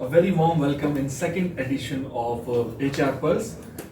a very warm welcome in second edition of HR Pulse.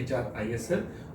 HR ISL,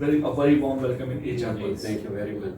very warm welcome in HR Pulse. Thank you very much,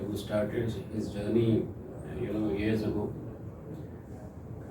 who started his journey years ago.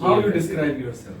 How you describe yourself?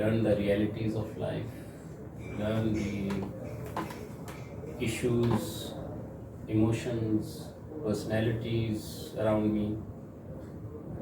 learn the realities of life, learn the issues, emotions, personalities around me,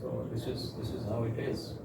So this is how it is.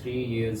3 years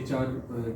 HR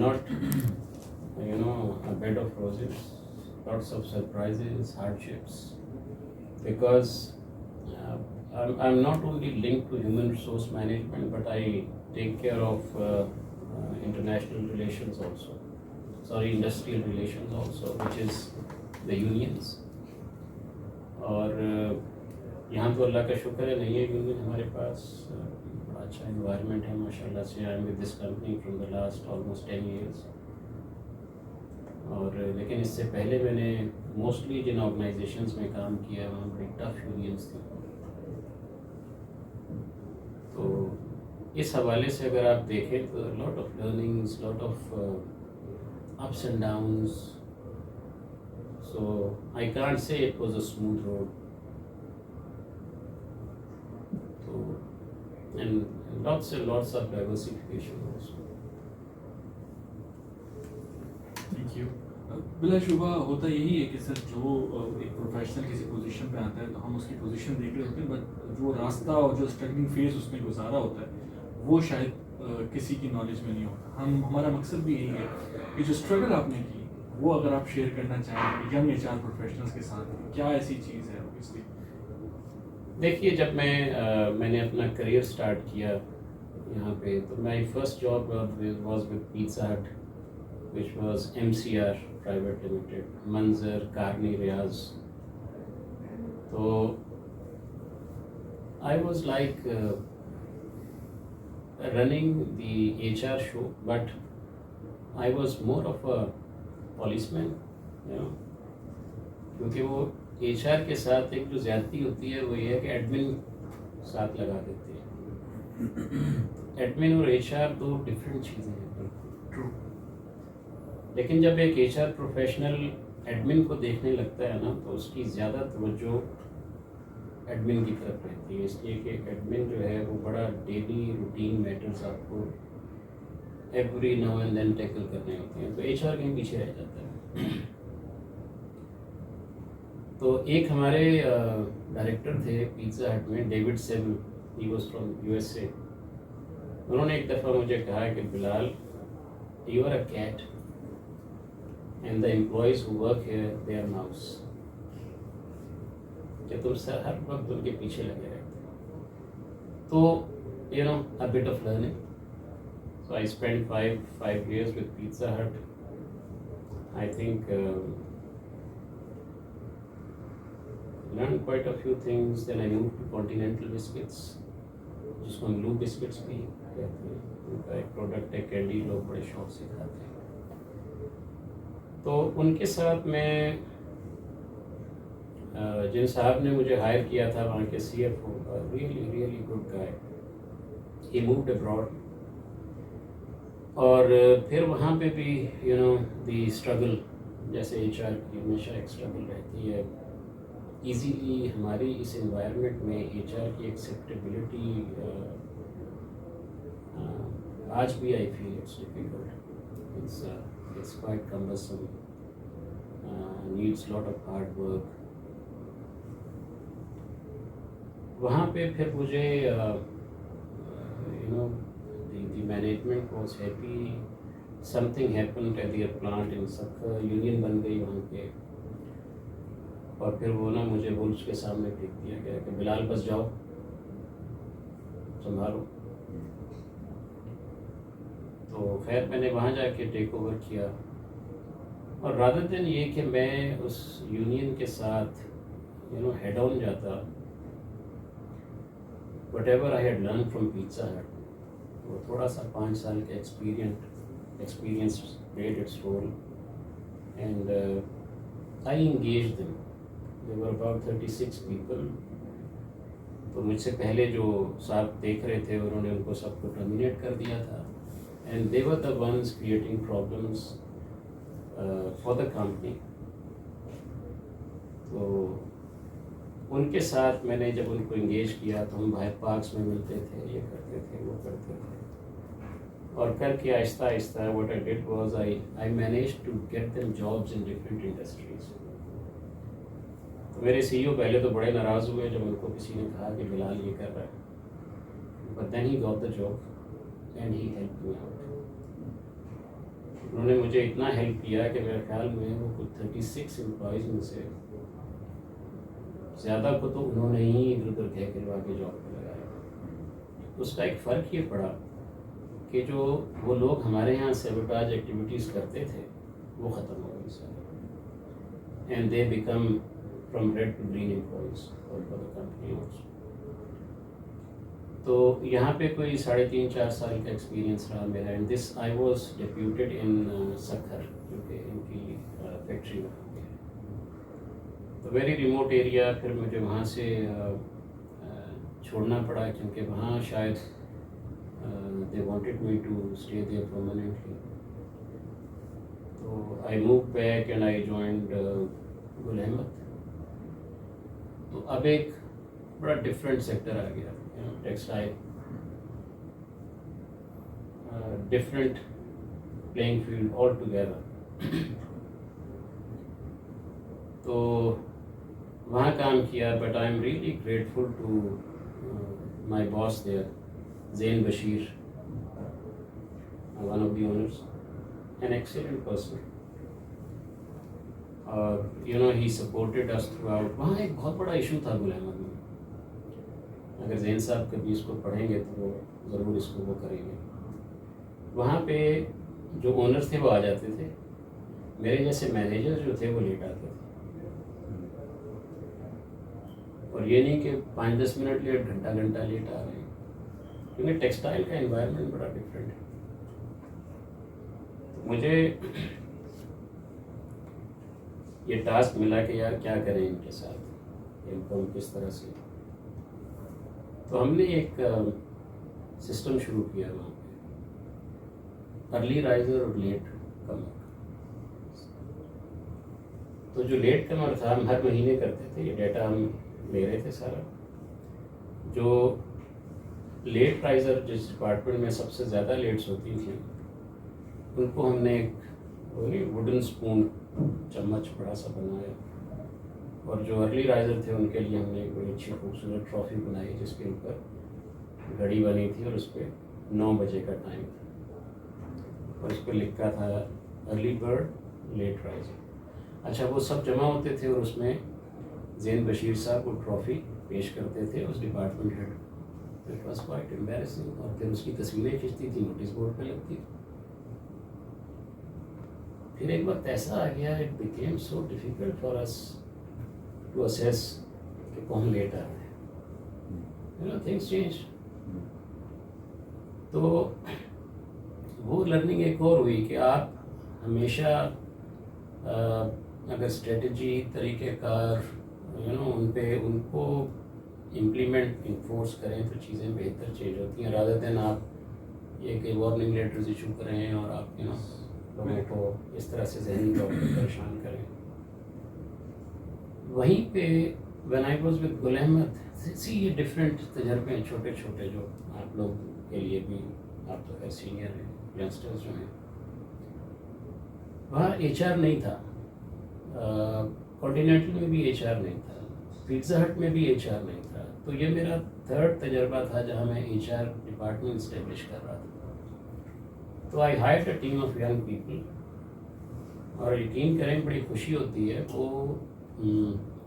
not a bed of roses, lots of surprises, hardships, because I'm not only linked to human resource management, but I take care of international relations also, sorry, industrial relations also, which is the unions. اور یہاں تو اللہ کا شکر ہے نہیں ہے union ہمارے پاس، بڑا اچھا انوائرمنٹ ہے ماشاء اللہ سے. I am with this company from the last almost 10 years. اور لیکن اس سے پہلے میں نے موسٹلی جن آرگنائزیشنس میں کام کیا وہاں بڑی ٹف یونینس تھیں. تو اس حوالے سے اگر آپ دیکھیں تو lot of learnings, lot of ups and downs. So I can't say it was a smooth road. So and lots and lots of diversification also. Thank you. بلا شبہ ہوتا یہی ہے کہ سر جو ایک پروفیشنل کسی پوزیشن پہ آتا ہے تو ہم اس کی پوزیشن دیکھ رہے ہوتے ہیں، بٹ جو راستہ اور جو اسٹرگلنگ فیز اس نے گزارا ہوتا ہے وہ شاید کسی کی نالج میں نہیں ہوتا. ہمارا مقصد بھی یہی ہے کہ جو اسٹرگل آپ نے کی وہ اگر آپ شیئر کرنا چاہیں ینگ ایچ آر پروفیشنلس کے ساتھ، کیا ایسی چیز ہے اوبیسلی؟ دیکھیے جب میں نے اپنا کریئر سٹارٹ کیا یہاں پہ تو my first job was with Pizza Hut which was MCR private limited, منظر کارنی ریاض. تو I was like running the HR show, but I was more of a policeman, کیونکہ وہ HR کے ساتھ ایک جو زیادتی ہوتی ہے وہ یہ ہے کہ ایڈمن ساتھ لگا دیتے ہیں. ایڈمن اور HR دو ڈفرینٹ چیزیں ہیں. لیکن جب ایک HR پروفیشنل ایڈمن کو دیکھنے لگتا ہے نا تو اس کی زیادہ توجہ ایڈمن کی طرف رہتی ہے، اس لیے کہ ایڈمن جو ہے وہ بڑا ڈیلی روٹین میٹرز آپ کو every now and then tackle کرنے ہوتے ہیں، تو HR کہیں پیچھے رہ جاتا ہے. تو ایک ہمارے ڈائریکٹر تھے پیزا ہٹ میں، David Sibel, he was from USA. انہوں نے ایک دفعہ مجھے کہا کہ Bilal, you are a cat and the employees who work here they are mouse, کہ تم سر ہر وقت ان کے پیچھے لگے رہتے. تو you know a bit of learning. So I spent five years with Pizza Hut. I think learned quite a few things. Then I moved to Continental Biscuits, جس کو ہم لو بسکٹس بھی کہتے ہیں. ان کا ایک پروڈکٹ ہے کینڈی، لوگ بڑے شوق سے کھاتے ہیں. تو ان کے ساتھ میں جن صاحب نے مجھے ہائر کیا تھا وہاں کے CFO، really good guy. He moved abroad. اور پھر وہاں پہ بھی دی اسٹرگل، جیسے HR کی ہمیشہ ایک اسٹرگل رہتی ہے. ایزیلی ہماری اس انوائرمنٹ میں HR کی ایکسیپٹیبلٹی آج بھی I feel it's difficult. It's quite cumbersome, needs lot of hard work. وہاں پہ پھر مجھے the management was happy. Something happened at their plant in Sakhar. Union بن گئی وہاں پہ، اور پھر وہ نا مجھے وولفس کے سامنے پھینک دیا گیا کہ بلال بس جاؤ سنبھالو. تو خیر میں نے وہاں جا کے ٹیک اوور کیا، اور رادر دین یہ کہ میں اس یونین کے ساتھ ہیڈ آن جاتا، whatever I had learn from Pizza Hut, وہ تھوڑا سا 5 سال کا experience played its role. And I engaged them. There were about 36 people. تو مجھ سے پہلے جو صاحب دیکھ رہے تھے انہوں نے ان کو سب کو ٹرمینیٹ کر دیا تھا. And they were the ones creating problems for the company. تو ان کے ساتھ میں نے جب ان کو انگیج کیا تو ہم باہر پارکس میں ملتے تھے، یہ کرتے تھے وہ کرتے تھے، اور کر کے آہستہ آہستہ what I did was I managed to get them jobs in different industries. تو میرے CEO پہلے تو بڑے ناراض ہوئے جب ان کو کسی نے کہا کہ بلال یہ کر رہا ہے، but then he got the job and he helped me out. انہوں نے مجھے اتنا ہیلپ کیا کہ میرے خیال میں وہ کچھ 36 امپلائیز میں سے زیادہ کو تو انہوں نے ہی ادھر ادھر کہہ کروا کے جاب پہ لگایا. اس کا ایک فرق یہ پڑا کہ جو وہ لوگ ہمارے یہاں سیبوٹاج ایکٹیویٹیز کرتے تھے وہ ختم ہو گئی سارے، and they become from red to green employees for the company also. تو یہاں پہ کوئی 3.5-4 سال کا ایکسپیرینس رہا میرا. اینڈ دس آئی واز ڈیپیوٹیڈ ان سکھر، جو کہ ان کی فیکٹری میں. تو ویری ریموٹ ایریا. پھر مجھے وہاں سے چھوڑنا پڑا کیونکہ وہاں شاید they wanted me to stay there permanently. تو I moved back and I joined گل احمد. تو اب ایک بڑا ڈفرینٹ سیکٹر آ گیا، textile, different playing field all together. تو وہاں کام کیا. But I am really grateful to my boss there, Zain Bashir, one of the owners, an excellent person. اور he supported us throughout. وہاں ایک بہت بڑا ایشو تھا گل احمد میں. اگر زین صاحب کبھی اس کو پڑھیں گے تو وہ ضرور اس کو وہ کریں گے. وہاں پہ جو اونرس تھے وہ آ جاتے تھے، میرے جیسے مینیجر جو تھے وہ لیٹ آتے تھے. اور یہ نہیں کہ 5-10 منٹ لیٹ، گھنٹہ لیٹ آ رہے ہیں، کیونکہ ٹیکسٹائل کا انوائرمنٹ بڑا ڈفرینٹ ہے. مجھے یہ ٹاسک ملا کہ یار کیا کریں ان کے ساتھ، ان کو کس طرح سے. تو ہم نے ایک سسٹم شروع کیا وہاں پہ، ارلی رائزر اور لیٹ کمر. تو جو لیٹ کمر تھا ہم ہر مہینے کرتے تھے، یہ ڈیٹا ہم لے رہے تھے سارا. جو لیٹ رائزر جس ڈپارٹمنٹ میں سب سے زیادہ لیٹس ہوتی تھیں ان کو ہم نے ایک ووڈن اسپون، چمچ بڑا سا بنایا. اور جو ارلی رائزر تھے ان کے لیے ہم نے ایک بڑی اچھی خوبصورت ٹرافی بنائی جس کے اوپر گھڑی بنی تھی اور اس پہ 9 بجے کا ٹائم تھا اور اس پہ لکھا تھا ارلی برڈ لیٹ رائزر. اچھا، وہ سب جمع ہوتے تھے اور اس میں زین بشیر صاحب کو ٹرافی پیش کرتے تھے اس department head. It was quite embarrassing. اور پھر اس کی تصویریں کھینچتی تھی، نوٹس بورڈ پہ لگتی تھی. پھر ایک وقت ایسا آ گیا، it became so difficult for us to assess کہ کون لیٹ آ رہے ہیں. Things change. تو وہ لرننگ ایک اور ہوئی کہ آپ ہمیشہ اگر اسٹریٹجی، طریقہ کار ان کو امپلیمنٹ انفورس کریں تو چیزیں بہتر چینج ہوتی ہیں، رادر دین آپ یہ کہ وارننگ لیٹرز ایشو کریں اور آپ لوگوں کو اس طرح سے ذہنی طور پر پریشان کریں. وہیں پہ وین آئی واز ود گل احمد، یہ ڈفرینٹ تجربے ہیں چھوٹے چھوٹے جو آپ لوگ کے لیے بھی، آپ تو خیر سینئر ہیں، ینگسٹرز جو ہیں. وہاں ایچ آر نہیں تھا، کانٹینینٹل میں بھی ایچ آر نہیں تھا، پیزا ہٹ میں بھی ایچ آر نہیں تھا. تو یہ میرا 3rd تجربہ تھا جہاں میں ایچ آر ڈپارٹمنٹ اسٹیبلش کر رہا تھا. تو I hired a team of young people. اور یقین کریں بڑی خوشی ہوتی ہے. وہ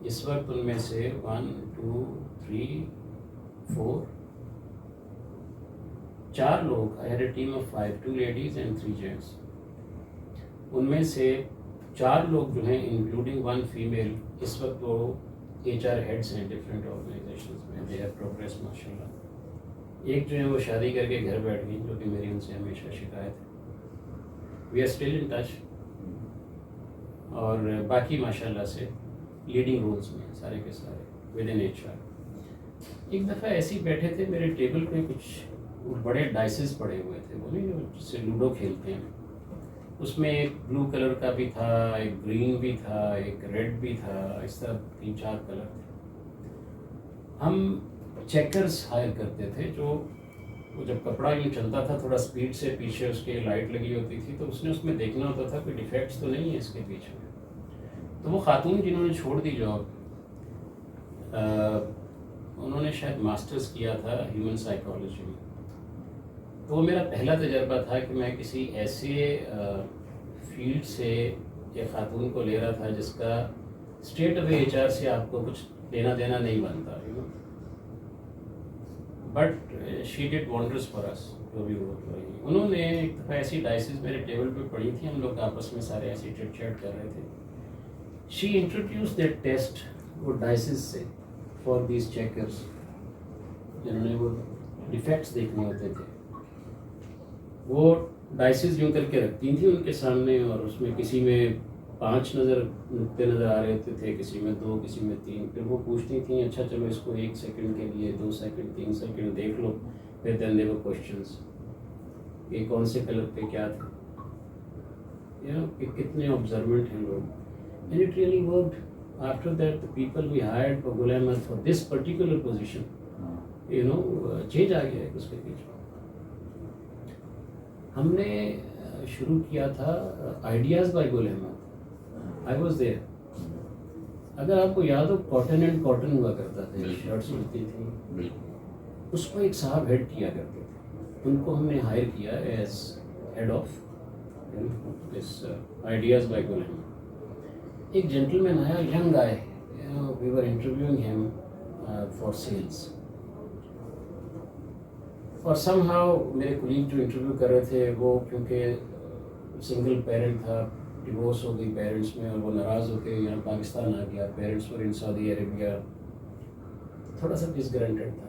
اس وقت ان میں سے 1 2 3 4 4 لوگ. I had a team of 5، 2 ladies and 3 gents. ان میں سے 4 لوگ جو ہیں انکلوڈنگ 1 فیمیل اس وقت وہ ایچ آر ہیڈس ہیں ڈفرینٹ آرگنائزیشنز میں. دے ہیو پروگریس ماشاء اللہ. ایک جو ہے وہ شادی کر کے گھر بیٹھ گئی، جو کہ میری ان سے ہمیشہ شکایت ہے. We are still in touch. اور باقی ماشاء اللہ سے لیڈنگ رولس میں سارے کے سارے ود ان ایچ آر. ایک دفعہ ایسے ہی بیٹھے تھے، میرے ٹیبل پہ کچھ بڑے ڈائسز پڑے ہوئے تھے، وہ نہیں جس سے لوڈو کھیلتے ہیں. اس میں ایک بلو کلر کا بھی تھا، ایک گرین بھی تھا، ایک ریڈ بھی تھا، اس طرح 3-4 کلر تھے. ہم چیکرز ہائر کرتے تھے، جو وہ جب کپڑا یوں چلتا تھا تھوڑا اسپیڈ سے، پیچھے اس کے لائٹ لگی ہوتی تھی، تو اس نے اس میں دیکھنا ہوتا تھا کوئی ڈیفیکٹس تو نہیں ہے اس کے پیچھے. تو وہ خاتون جنہوں نے چھوڑ دی جاب، انہوں نے شاید ماسٹرز کیا تھا ہیومن سائیکالوجی میں. تو وہ میرا پہلا تجربہ تھا کہ میں کسی ایسے فیلڈ سے ایک خاتون کو لے رہا تھا جس کا اسٹریٹ اوے ایچ آر سے آپ کو کچھ لینا دینا نہیں بنتا. بٹ شی ڈڈ وانڈرز فار اس. جو بھی وہ رہی ہیں. انہوں نے ایک دفعہ ایسی ڈائسز میرے ٹیبل پہ پڑی تھی, ہم لوگ آپس میں سارے ایسی چٹ چیٹ کر رہے تھے. شی انٹروڈیوس دیٹ ٹیسٹ, وہ ڈائسز سے فار دیز چیکرز, جنہوں نے وہ ڈیفیکٹس دیکھنے ہوتے تھے. وہ ڈائسز یوں کر کے رکھتی تھیں ان کے سامنے, اور اس میں کسی میں 5 نقطے نظر آ رہے ہوتے تھے, کسی میں 2, کسی میں 3. پھر وہ پوچھتی تھیں اچھا چلو اس کو 1 سیکنڈ کے لیے 2 سیکنڈ 3 سیکنڈ دیکھ لو. پھر دین دے ور کوشچنس کہ کون سے کلر پہ کیا تھا, کہ کتنے آبزروینٹ ہیں لوگ. And it really worked. After that the people we hired for Gul Ahmed for this particular position, change آ گیا ہے اس کے پیچھے. ہم نے شروع کیا تھا ideas by Gul Ahmed. I was there. اگر آپ کو یاد ہو کاٹن اینڈ کاٹن ہوا کرتا تھا, شرٹس ملتی تھیں, اس کو ایک صاحب ہیڈ کیا کرتے تھے. ان کو ہم نے ہائر کیا as head of this ideas by Gul Ahmed. ایک جینٹل مین آیا, ینگ آئے, we were interviewing him for sales. اور سم ہاؤ میرے کولیگ جو انٹرویو کر رہے تھے وہ کیونکہ سنگل پیرنٹ تھا, ڈیورس ہو گئی پیرنٹس میں, اور وہ ناراض ہو کے یہاں پاکستان آ گیا. پیرنٹس پر ان سعودی عربیہ, تھوڑا سا ڈس گرانٹیڈ تھا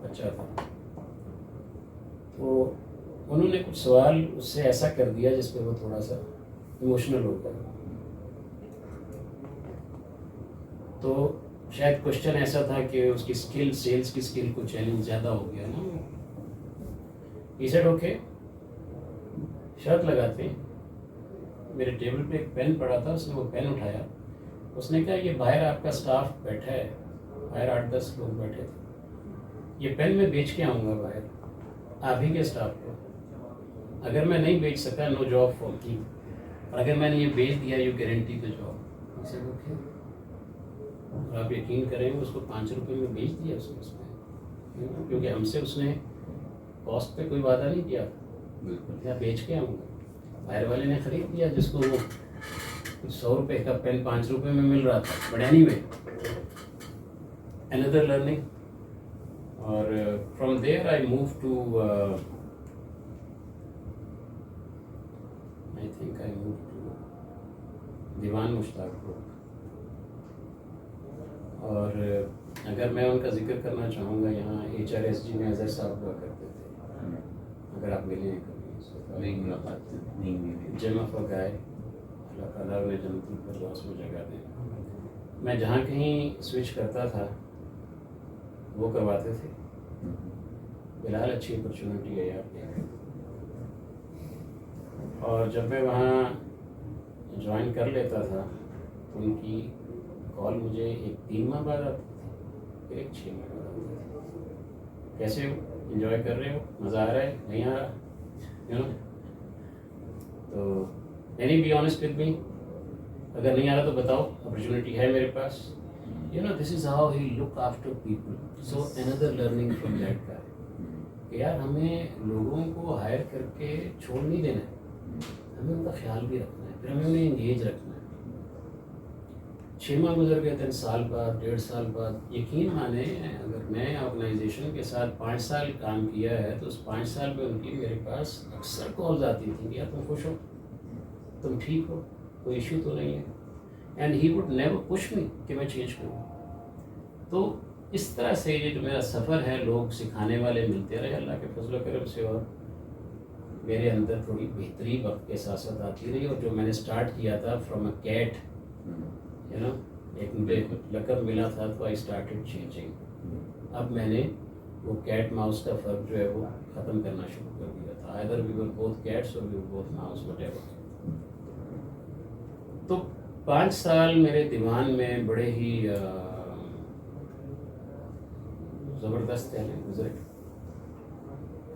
بچہ تھا. تو انہوں نے کچھ سوال اس سے ایسا کر دیا جس پہ وہ تھوڑا سا ایموشنل ہو گیا. تو شاید کوشچن ایسا تھا کہ اس کی اسکل, سیلس کی اسکل کو چیلنج زیادہ ہو گیا نا. ہی سیڈ اوکے, شرط لگاتے ہیں. میرے ٹیبل پہ ایک پین پڑا تھا, اس نے وہ پین اٹھایا. اس نے کہا یہ باہر آپ کا اسٹاف بیٹھا ہے, باہر 8-10 لوگ بیٹھے تھے, یہ پین میں بیچ کے آؤں گا باہر آپ ہی کے اسٹاف کو. اگر میں نہیں بیچ سکا نو جاب فار کی, اور اگر میں نے یہ بیچ دیا you guarantee the job. He said okay. اور آپ یقین کریں اس کو 5 روپے میں بیچ دیا اس نے, کیونکہ ہم سے اس نے کاسٹ پہ کوئی وعدہ نہیں کیا, بالکل بیچ کے آؤں گا. باہر والے نے خرید لیا جس کو وہ 100 روپے کا پین 5 روپے میں مل رہا تھا. But anyway another learning. اور from there I move to I think I move to Dewan Mushtaq group. اور اگر میں ان کا ذکر کرنا چاہوں گا, یہاں HRSG میں اظہر صاحب ہوا کرتے تھے, اگر آپ ملے ہیں کبھی. جم آف گائے, اللہ تعالیٰ نے جنت الفردوس میں جگہ دیں. میں جہاں کہیں سوئچ کرتا تھا وہ کرواتے تھے. فی الحال اچھی اپرچونیٹی ہے یار. اور جب میں وہاں جوائن کر لیتا تھا تو ان کی کال مجھے 3 ماہ بعد آتی تھی, پھر 6 ماہ بعد آتی تھی. کیسے ہو, انجوائے کر رہے ہو, مزہ آ رہا ہے, نہیں آ رہا, تو any be honest with me, اگر نہیں آ رہا تو بتاؤ, اپرچونیٹی ہے میرے پاس. This is how he look after people. So another learning from that guy کہ یار ہمیں لوگوں کو ہائر کر کے چھوڑ نہیں دینا ہے, ہمیں ان کا خیال بھی رکھنا ہے, پھر ہمیں انہیں انگیج رکھنا ہے. 6 ماہ گزر گئے, 3 سال بعد, 1.5 سال بعد. یقین مانے اگر میں آرگنائزیشن کے ساتھ 5 سال کام کیا ہے تو اس 5 سال میں ان کی میرے پاس اکثر کالز آتی تھیں کہ یار تم خوش ہو, تم ٹھیک ہو, کوئی ایشو تو نہیں ہے. And he would never push me کہ میں چینج کروں. تو اس طرح سے یہ جو میرا سفر ہے, لوگ سکھانے والے ملتے رہے اللہ کے فضل و کرم سے, اور میرے اندر تھوڑی بہتری وقت کے ساتھ ساتھ آتی رہی. اور جو میں نے اسٹارٹ کیا تھا فرام اے کیٹ, ایک مجھے لقب ملا تھا, تو آئی اسٹارٹڈ چینجنگ. اب میں نے وہ کیٹ ماؤس کا فرق جو ہے وہ ختم کرنا شروع کر دیا تھا. Either we were both cats اور we were both mouse, whatever ایور. تو 5 سال میرے دیوان میں بڑے ہی زبردست ہے گزرے.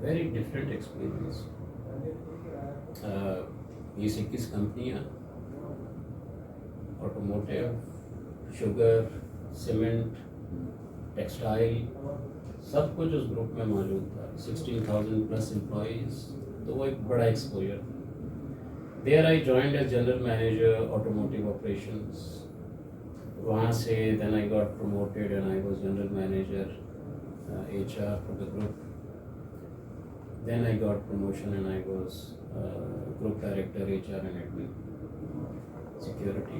Very different experience. 21 کمپنیاں, آٹوموٹیو, شوگر, سیمنٹ, ٹیکسٹائل, سب کچھ اس گروپ میں موجود تھا. 16,000 پلس امپلائیز, تو وہ ایک بڑا exposure. There I joined as general manager automotive operations. وہاں سے then I got promoted and I was general manager HR for the group. then I got promotion and I was group director HR and admin security.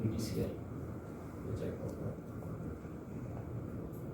PTCL.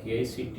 KICT.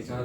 HR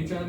HR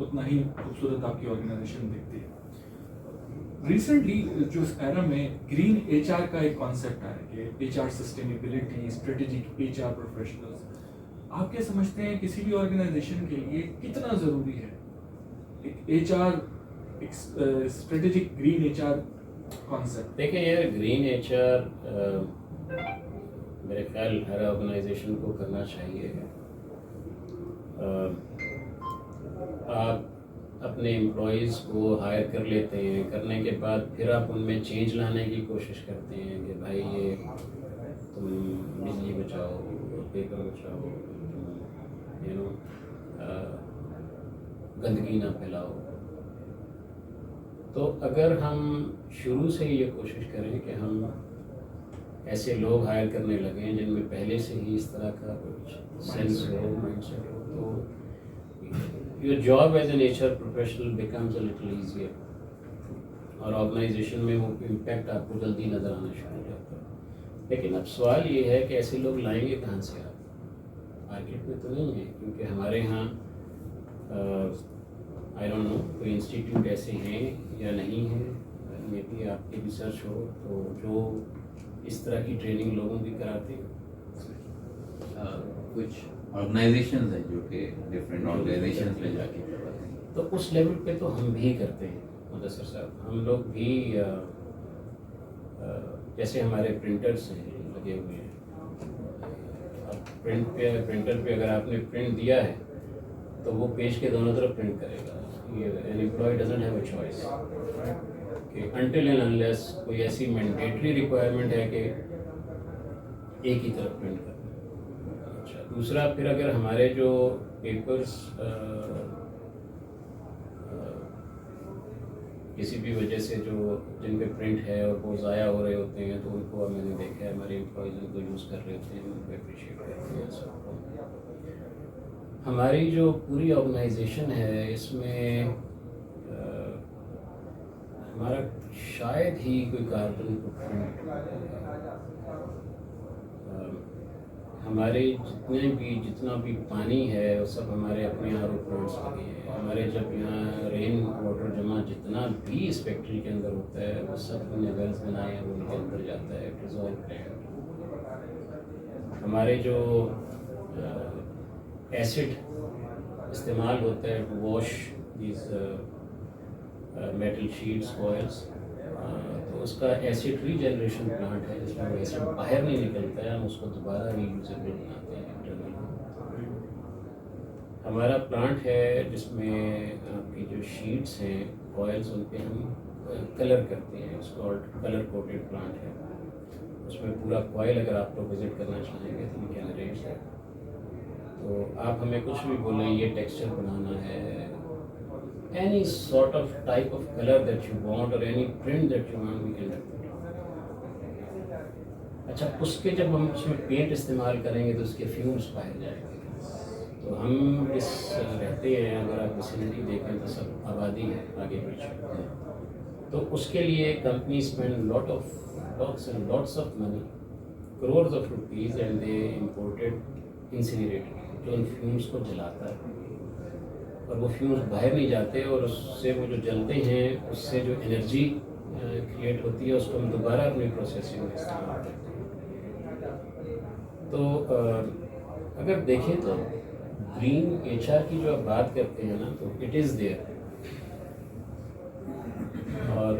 اتنا ہی خوبصورت آپ کی organization دکھتی ہے. Recently جو اس ایرا میں green HR are کا ایک کانسیپٹ آیا کہ H R sustainability, strategic H R professionals, آپ کیا سمجھتے ہیں کسی بھی آرگنائزیشن کے لیے کتنا ضروری ہے ایک ایچ آر، ایک اسٹریٹجک گرین ایچ آر کانسیپٹ؟ دیکھیں یار، گرین ایچ آر میرے خیال ہر آرگنائزیشن کو کرنا چاہیے. آپ اپنے امپلائیز کو ہائر کر لیتے ہیں، کرنے کے بعد پھر آپ ان میں چینج لانے کی کوشش کرتے ہیں کہ بھائی یہ تم بجلی بچاؤ، پیپر بچاؤ، گندگی نہ پھیلاؤ. تو اگر ہم شروع سے ہی یہ کوشش کریں کہ ہم ایسے لوگ ہائر کرنے لگیں جن میں پہلے سے ہی اس طرح کا کچھ سینس ہو، مائنڈ سیٹ ہو، تو your job as an HR professional becomes a little easier اور آرگنائزیشن میں وہ امپیکٹ آپ کو جلدی نظر آنا شروع ہو جاتا ہے. لیکن اب سوال یہ ہے کہ ایسے لوگ لائیں گے کہاں سے آپ؟ مارکیٹ میں تو نہیں ہے، کیونکہ ہمارے یہاں آئی ڈونٹ نو کوئی انسٹیٹیوٹ ایسے ہیں یا نہیں ہیں. مے بی آپ کی ریسرچ ہو تو جو اس طرح کی ٹریننگ لوگوں کی کراتے ہیں. کچھ آرگنائزیشنز ہیں جو کہ ڈفرینٹ آرگنائزیشنز میں جا کے کرواتے ہیں. تو اس لیول پہ تو ہم بھی کرتے ہیں مدثر صاحب. ہم لوگ بھی جیسے ہمارے پرنٹرس ہیں لگے ہوئے ہیں. اب پرنٹر پہ اگر آپ نے پرنٹ دیا ہے تو وہ پیج کے دونوں طرف پرنٹ کرے گا. An employee doesn't have a choice کہ انٹل اینڈ انلیس کوئی ایسی مینڈیٹری ریکوائرمنٹ ہے کہ ایک ہی طرف پرنٹ کرنا. اچھا، دوسرا پھر اگر ہمارے جو پیپرس کسی بھی وجہ سے جو جن پہ پرنٹ ہے اور وہ ضائع ہو رہے ہوتے ہیں تو ان کو میں نے دیکھا ہے ہمارے امپلائیز ان کو یوز کر رہے ہوتے ہیں، ان کو اپریشیٹ کرتے ہیں سب کو. ہماری جو پوری آرگنائزیشن ہے اس میں ہمارا شاید ہی کوئی کاربن فٹ پرنٹ. ہمارے جتنا بھی پانی ہے وہ سب ہمارے اپنے آر او پلانٹس لگے ہیں. ہمارے جب یہاں رین واٹر جمع جتنا بھی اس فیکٹری کے اندر ہوتا ہے وہ سب ہم نے ویلز بنائے ہیں، وہ ان کے اندر جاتا ہے ڈیزالو پلانٹ. ہمارے جو ایسڈ استعمال ہوتا ہے to wash these metal sheets foils, تو اس کا ایسڈ ری جنریشن پلانٹ ہے جس میں وہ ایسڈ باہر نہیں نکلتا ہے، ہم اس کو دوبارہ ری یوزیبل بناتے ہیں انٹرنل. ہمارا پلانٹ ہے جس میں آپ کی جو شیٹس ہیں فوائلس ان پہ ہم کلر کرتے ہیں. اس کو کلر کوٹڈ پلانٹ ہے. اس میں پورا کوائل اگر آپ لوگ وزٹ کرنا چاہیں گے تو ان کے ریٹس ہے. تو آپ ہمیں کچھ بھی بولیں یہ ٹیکسچر بنانا ہے، any sort of type of color that you want or any print that you want we can do it. اچھا، اس کے جب ہم اس میں پینٹ استعمال کریں گے تو اس کے فیومس باہر جائیں گے. تو ہم اس رہتے ہیں، اگر آپ ویسینٹی دیکھیں تو سب آبادی ہے آگے پیچھے. تو اس کے لیے company spend lots of money, crores of rupees, and they imported incinerator جو ان فیومس کو جلاتا ہے اور وہ فیومس باہر نہیں جاتے اور اس سے وہ جو جلتے ہیں اس سے جو انرجی کریٹ ہوتی ہے اس کو ہم دوبارہ اپنی پروسیسنگ میں استعمال کرتے ہیں. تو اگر دیکھیں تو گرین ایچ آر کی جو آپ بات کرتے ہیں نا تو اٹ از دیئر. اور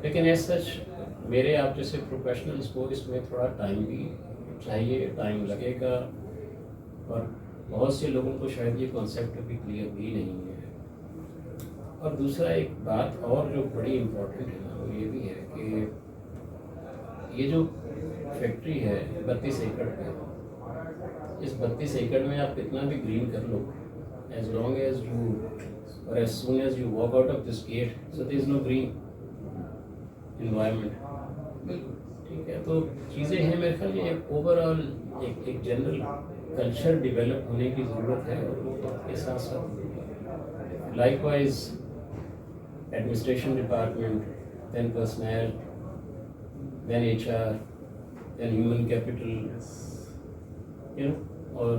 لیکن ایز سچ میرے آپ جیسے پروفیشنلس کو اس میں تھوڑا ٹائم بھی چاہیے، ٹائم لگے گا، اور بہت سے لوگوں کو شاید یہ کانسیپٹ ابھی کلیئر بھی نہیں ہے. اور دوسرا ایک بات اور جو بڑی امپورٹنٹ ہے نا وہ یہ بھی ہے کہ یہ جو فیکٹری ہے 32 ایکڑ پہ، اس 32 ایکڑ میں آپ کتنا بھی گرین کر لو، ایز لانگ ایز یو اور as soon as you walk out of this gate so there is no green environment. بالکل ٹھیک ہے، تو چیزیں ہیں میرے خیال یہ اوور آل ایک جنرل کلچر ڈیولپ ہونے کی ضرورت ہے. اور وہ وقت کے ساتھ ساتھ likewise administration department, then personnel, then H R, then human capital, اور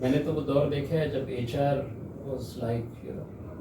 میں نے تو وہ دور دیکھا ہے جب H R was like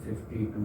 50 to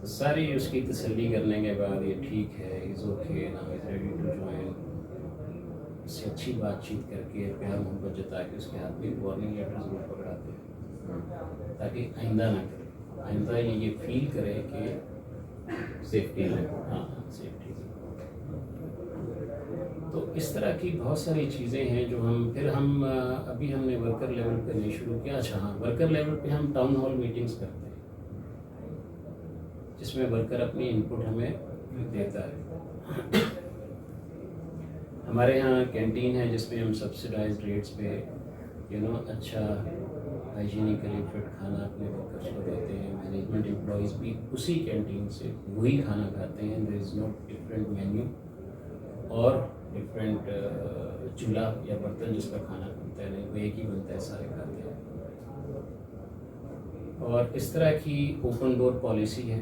تو ساری اس کی تسلی کرنے کے بعد یہ ٹھیک ہے، is okay, now is ready to join, اس سے اچھی بات چیت کر کے پیار محبت جتا کے اس کے ہاتھ میں وارننگ لیٹر ضرور پکڑاتے ہیں تاکہ آئندہ نہ کرے، آئندہ یہ فیل کرے کہ سیفٹی ہے. ہاں سیفٹی. تو اس طرح کی بہت ساری چیزیں ہیں جو ہم ابھی ہم نے ورکر لیول پہ نہیں شروع کیا. اچھا ہاں، ورکر لیول پہ ہم ٹاؤن ہال میٹنگز کرتے ہیں جس میں ورکر اپنی انپٹ ہمیں دیتا ہے. ہمارے یہاں کینٹین ہے جس میں ہم سبسڈائزڈ ریٹس پہ اچھا ہائیجینکلی فٹ کھانا اپنے ورکرس کو دیتے ہیں. مینجمنٹ امپلائیز بھی اسی کینٹین سے وہی کھانا کھاتے ہیں. دیر از نو ڈفرینٹ مینیو اور ڈفرینٹ چولہا یا برتن جس کا کھانا بنتا ہے، نہیں وہ ایک ہی بنتا ہے، سارے کھاتے ہیں. اور اس طرح کی اوپن ڈور پالیسی ہے.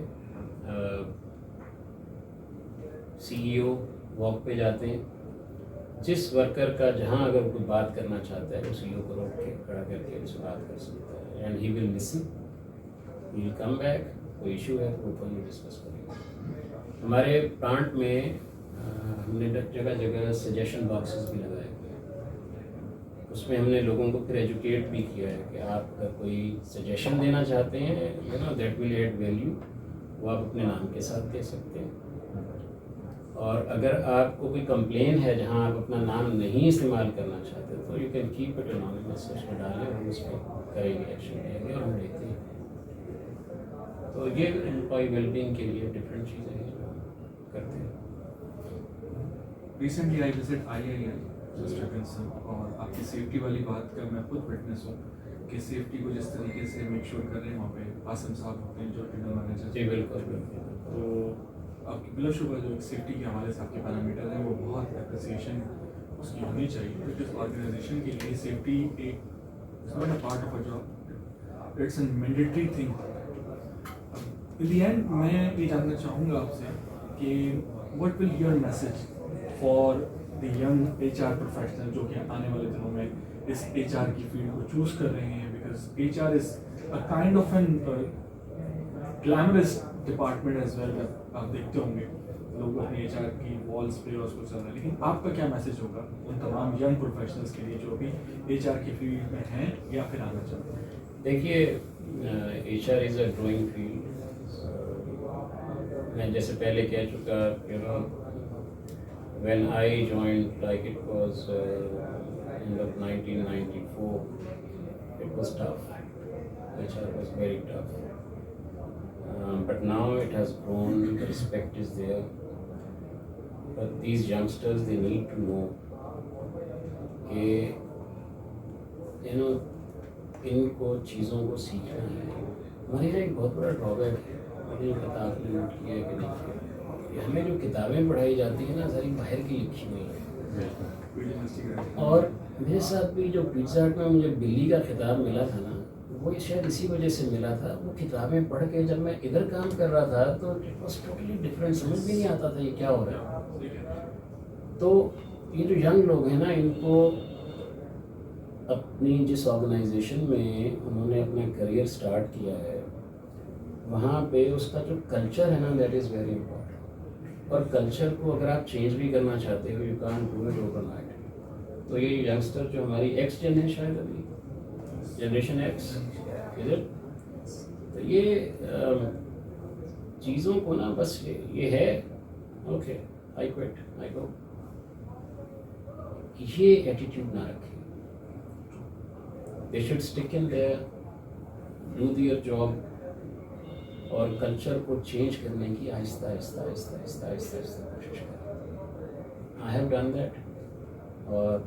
سی ای او واک پہ جاتے ہیں، جس ورکر کا جہاں اگر کوئی بات کرنا چاہتا ہے وہ سی ای او کو روک کے کھڑا کر کے اس سے بات کر سکتا ہے. And he will listen, he will come back. کوئی ایشو ہے تو اوپنلی ڈسکس کریں گے. ہمارے پلانٹ میں ہم نے جگہ جگہ سجیشن باکسز بھی لگائے ہوئے ہیں. اس میں ہم نے لوگوں کو پھر ایجوکیٹ بھی کیا ہے کہ آپ اگر کوئی سجیشن دینا چاہتے ہیں دیٹ ول ایڈ ویلیو، وہ آپ اپنے نام کے ساتھ دے سکتے ہیں. اور اگر آپ کو کوئی کمپلین ہے جہاں آپ اپنا نام نہیں استعمال کرنا چاہتے تو you can keep it anonymous. اس میں ڈالیں، ہم اس پہ کریں گے، ایکشن لیں گے اور ہم لیتے ہیں. تو یہ امپلائی ویل بینگ کے لیے ڈفرینٹ چیزیں ہیں جو ہم کرتے ہیں. Recently I visit IIM mister کنسن، اور آپ کی سیفٹی والی بات کا میں خود وٹنس ہوں کہ سیفٹی کو جس طریقے سے میک شیور کر رہے ہیں وہاں پہ قاسم صاحب ہوتے ہیں جو ٹرینر مینیجر. جی بالکل بالکل. تو آپ کی بلا شبہ جو سیفٹی کے حوالے سے آپ کے پیرامیٹر ہیں وہ بہت اپریسیشن اس کی ہونی چاہیے. کیونکہ آرگنائزیشن کے لیے سیفٹی ایک part of a job, it's a mandatory thing. In the end میں یہ جاننا چاہوں گا آپ سے کہ what will your message for the young HR professional جو کہ آنے والے دنوں میں اس HR کی فیلڈ کو چوز کر رہے ہیں. Because HR is a kind of an glamorous department as well. آپ دیکھتے ہوں گے لوگ اپنے HR کی والس پہ اور اس کو چل رہے ہیں، لیکن آپ کا کیا میسج ہوگا ان تمام ینگ پروفیشنلس کے لیے جو ابھی HR کی فیلڈ میں ہیں یا پھر آنا چاہتے ہیں؟ دیکھیے HR is a growing field. میں جیسے پہلے کہہ چکا when I joined, like it was end of 1994, it was tough. HR was very tough. But now it has grown, the respect is there. But these youngsters, they need to know کہ ان کو چیزوں کو سیکھنا ہے. ہمارے یہاں ایک بہت بڑا ڈرابیک ہے، مجھے پتا آپ نے نوٹ کیا ہے کہ نہیں، ہمیں جو کتابیں پڑھائی جاتی ہیں نا ساری باہر کی لکھی ہوئی ہیں. اور میرے ساتھ بھی جو پیزا ہٹ میں مجھے بلی کا خطاب ملا تھا نا، وہ شاید اسی وجہ سے ملا تھا. وہ کتابیں پڑھ کے جب میں ادھر کام کر رہا تھا تو اٹ واز ٹوٹلی ڈفرینٹ، سمجھ بھی نہیں آتا تھا یہ کیا ہو رہا ہے. تو یہ جو ینگ لوگ ہیں نا، ان کو اپنی جس آرگنائزیشن میں انہوں نے اپنا کریئر سٹارٹ کیا ہے وہاں پہ اس کا جو کلچر ہے نا، دیٹ از ویری امپورٹنٹ. اور کلچر کو اگر آپ چینج بھی کرنا چاہتے ہو، you can't do it overnight. تو یہ ینگسٹر جو ہماری ایکس جن ہے، شاید ابھی جنریشن ایکس، تو یہ چیزوں کو نا بس یہ ہے اوکے آئی کوئٹ آئی گو، یہ ایٹیٹیوڈ نہ رکھیں. They should stick in there, do their job, اور کلچر کو چینج کرنے کی آہستہ آہستہ آہستہ آہستہ آہستہ آہستہ کوشش کریں. آئی ہیو ڈن دیٹ، اور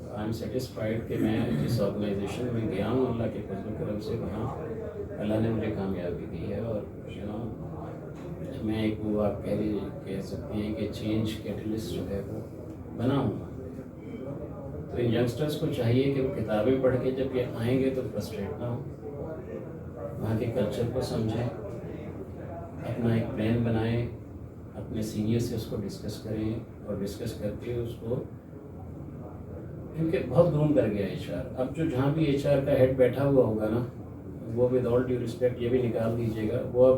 آئی ایم سیٹسفائڈ کہ میں جس آرگنائزیشن میں گیا ہوں اللہ کے فضل و کرم سے وہاں اللہ نے مجھے کامیابی دی ہے. اور میں ایک وہ آپ کہہ سکتے ہیں کہ چینج کیٹلسٹ جو ہے وہ بنا ہوں. تو ان ینگسٹرس کو چاہیے کہ وہ کتابیں پڑھ کے جب یہ آئیں گے تو فرسٹریٹ نہ ہوں، وہاں کے کلچر کو سمجھیں، اپنا ایک پلان بنائیں، اپنے سینئر سے اس کو ڈسکس کریں، اور ڈسکس کر کے اس کو، کیونکہ بہت گروم کر گیا HR. اب جو جہاں بھی HR کا ہیڈ بیٹھا ہوا ہوگا نا، وہ ود آل ڈیو رسپیکٹ یہ بھی نکال دیجیے گا، وہ اب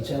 HR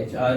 HR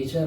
HR